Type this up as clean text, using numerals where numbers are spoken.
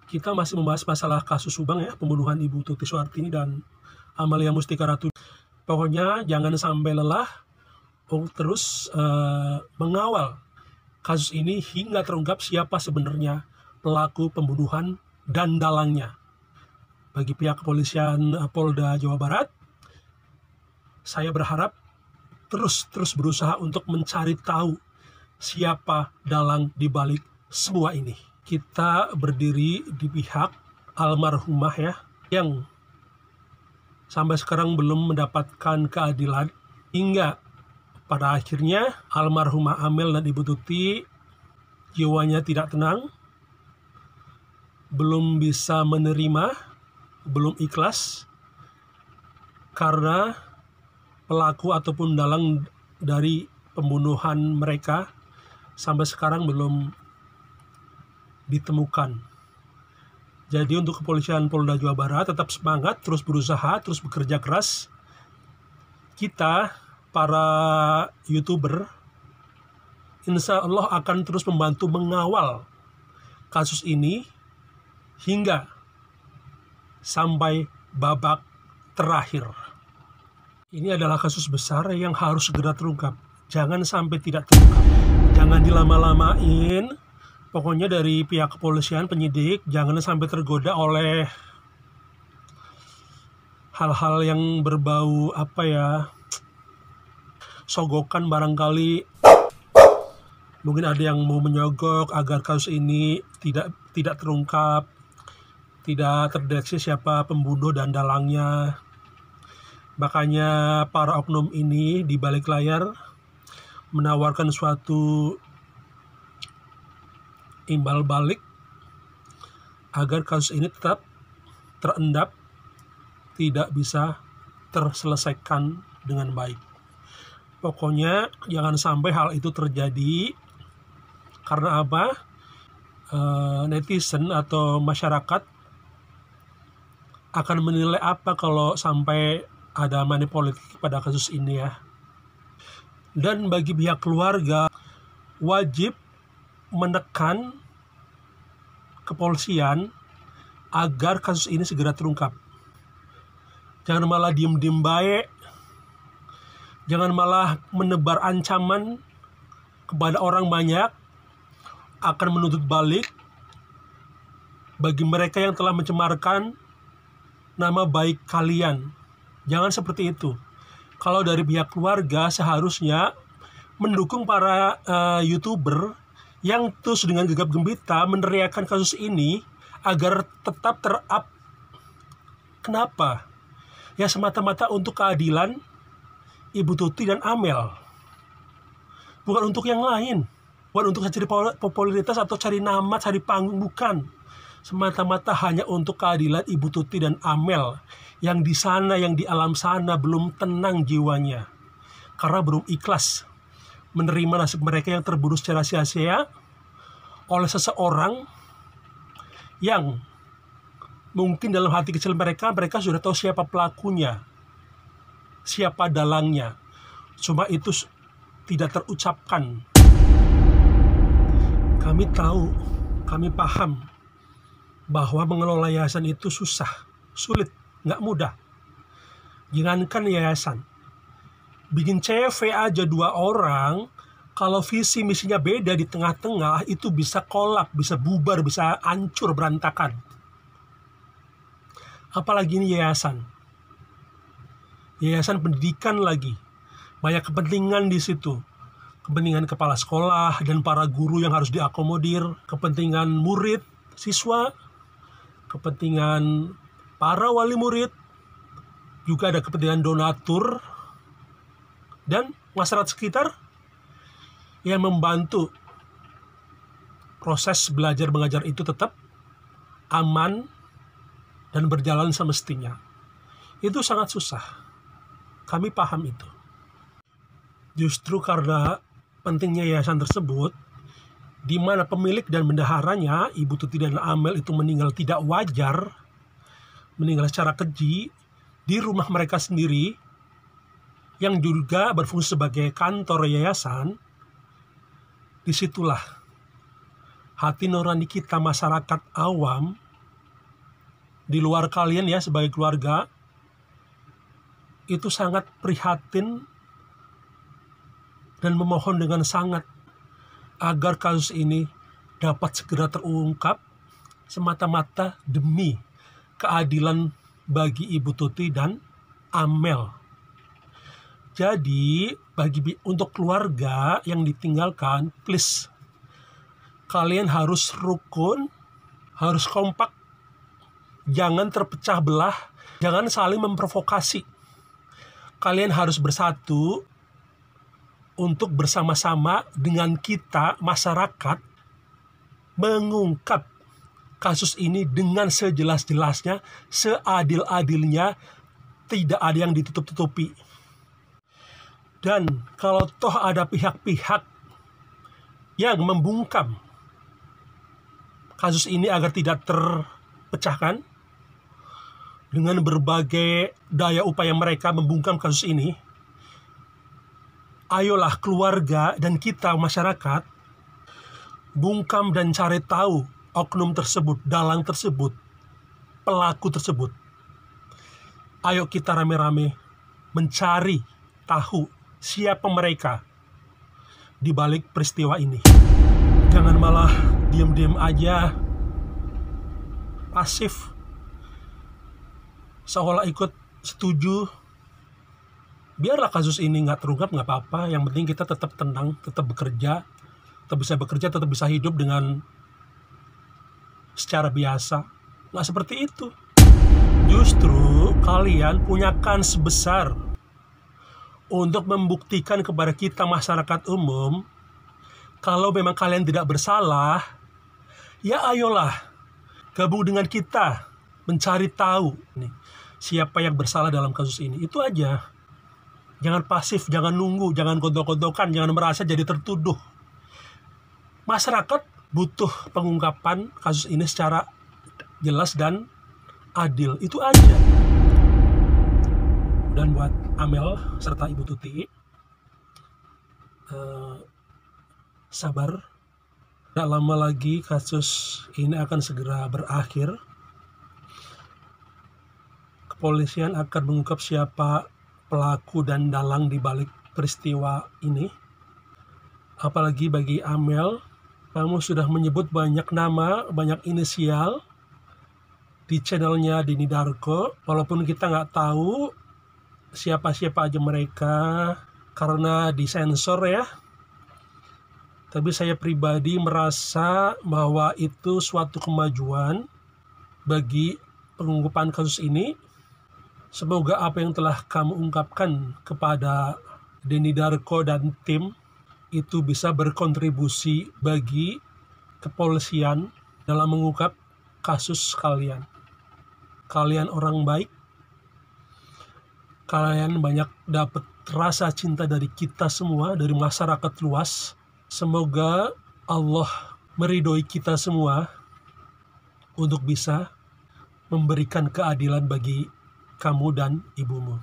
Kita masih membahas masalah kasus Subang ya, pembunuhan Ibu Tuti Suhartini dan Amalia Mustika Ratu. Pokoknya jangan sampai lelah untuk terus mengawal kasus ini hingga terungkap siapa sebenarnya pelaku pembunuhan dan dalangnya. Bagi pihak kepolisian Polda Jawa Barat, saya berharap terus berusaha untuk mencari tahu siapa dalang di balik semua ini. Kita berdiri di pihak almarhumah ya, yang sampai sekarang belum mendapatkan keadilan, hingga pada akhirnya almarhumah Amel dan Ibu Tuti jiwanya tidak tenang, belum bisa menerima, belum ikhlas karena pelaku ataupun dalang dari pembunuhan mereka sampai sekarang belum ditemukan. Jadi untuk kepolisian Polda Jawa Barat tetap semangat, terus berusaha, terus bekerja keras. Kita para YouTuber insya Allah akan terus membantu mengawal kasus ini hingga sampai babak terakhir. Ini adalah kasus besar yang harus segera terungkap. Jangan sampai tidak terungkap. Jangan dilama-lamain. Pokoknya dari pihak kepolisian, penyidik, jangan sampai tergoda oleh hal-hal yang berbau sogokan barangkali. Mungkin ada yang mau menyogok agar kasus ini tidak terungkap, tidak terdeteksi siapa pembunuh dan dalangnya. Makanya para oknum ini di balik layar menawarkan suatu imbal balik agar kasus ini tetap terendap, tidak bisa terselesaikan dengan baik. Pokoknya jangan sampai hal itu terjadi. Karena apa? Netizen atau masyarakat akan menilai apa kalau sampai ada money politik pada kasus ini ya. Dan bagi pihak keluarga wajib menekan kepolisian agar kasus ini segera terungkap. Jangan malah diem-diem baik. Jangan malah menebar ancaman kepada orang banyak akan menuntut balik bagi mereka yang telah mencemarkan nama baik kalian. Jangan seperti itu. Kalau dari pihak keluarga seharusnya mendukung para YouTuber yang terus dengan gegap gempita meneriakan kasus ini agar tetap ter-up. Kenapa? Ya semata-mata untuk keadilan Ibu Tuti dan Amel. Bukan untuk yang lain. Bukan untuk cari popularitas atau cari nama, cari panggung, bukan. Semata-mata hanya untuk keadilan Ibu Tuti dan Amel yang di sana, yang di alam sana belum tenang jiwanya karena belum ikhlas menerima nasib mereka yang terbunuh secara sia-sia oleh seseorang yang mungkin dalam hati kecil mereka sudah tahu siapa pelakunya, siapa dalangnya. Cuma itu tidak terucapkan. Kami tahu, kami paham bahwa mengelola yayasan itu susah, sulit, nggak mudah. Jangankan yayasan, bikin CV aja 2 orang, kalau visi misinya beda di tengah-tengah itu bisa kolap, bisa bubar, bisa hancur berantakan. Apalagi ini yayasan. Yayasan pendidikan lagi. Banyak kepentingan di situ. Kepentingan kepala sekolah dan para guru yang harus diakomodir, kepentingan murid, siswa, kepentingan para wali murid, juga ada kepentingan donatur dan masyarakat sekitar yang membantu proses belajar mengajar itu tetap aman dan berjalan semestinya. Itu sangat susah. Kami paham itu. Justru karena pentingnya yayasan tersebut, di mana pemilik dan bendaharanya Ibu Tuti dan Amel itu meninggal tidak wajar, meninggal secara keji di rumah mereka sendiri, yang juga berfungsi sebagai kantor yayasan. Disitulah hati nurani kita masyarakat awam di luar kalian ya sebagai keluarga, itu sangat prihatin dan memohon dengan sangat agar kasus ini dapat segera terungkap semata-mata demi keadilan bagi Ibu Tuti dan Amel. Jadi untuk keluarga yang ditinggalkan, please, kalian harus rukun, harus kompak, jangan terpecah belah, jangan saling memprovokasi. Kalian harus bersatu untuk bersama-sama dengan kita, masyarakat, mengungkap kasus ini dengan sejelas-jelasnya, seadil-adilnya, tidak ada yang ditutup-tutupi. Dan kalau toh ada pihak-pihak yang membungkam kasus ini agar tidak terpecahkan, dengan berbagai daya upaya mereka membungkam kasus ini, ayolah keluarga dan kita masyarakat bungkam dan cari tahu oknum tersebut, dalang tersebut, pelaku tersebut. Ayo kita rame-rame mencari tahu siapa mereka di balik peristiwa ini. Jangan malah diam-diam aja, pasif, seolah ikut setuju. Biarlah kasus ini nggak terungkap, nggak apa-apa. Yang penting kita tetap tenang, tetap bekerja, tetap bisa hidup dengan secara biasa. Nggak seperti itu. Justru kalian punya kans besar untuk membuktikan kepada kita masyarakat umum kalau memang kalian tidak bersalah. Ya ayolah gabung dengan kita mencari tahu nih, siapa yang bersalah dalam kasus ini. Itu aja. Jangan pasif, jangan nunggu, jangan gontok-gontokan, jangan merasa jadi tertuduh. Masyarakat butuh pengungkapan kasus ini secara jelas dan adil. Itu aja. Dan buat Amel serta Ibu Tuti, sabar. Tidak lama lagi kasus ini akan segera berakhir. Kepolisian akan mengungkap siapa pelaku dan dalang di balik peristiwa ini. Apalagi bagi Amel, kamu sudah menyebut banyak nama, banyak inisial di channelnya Denny Darko. Walaupun kita nggak tahu siapa-siapa aja mereka karena disensor ya. Tapi saya pribadi merasa bahwa itu suatu kemajuan bagi pengungkapan kasus ini. Semoga apa yang telah kamu ungkapkan kepada Denny Darko dan tim itu bisa berkontribusi bagi kepolisian dalam mengungkap kasus kalian. Kalian orang baik, kalian banyak dapat rasa cinta dari kita semua, dari masyarakat luas. Semoga Allah meridhoi kita semua untuk bisa memberikan keadilan bagi kamu dan ibumu.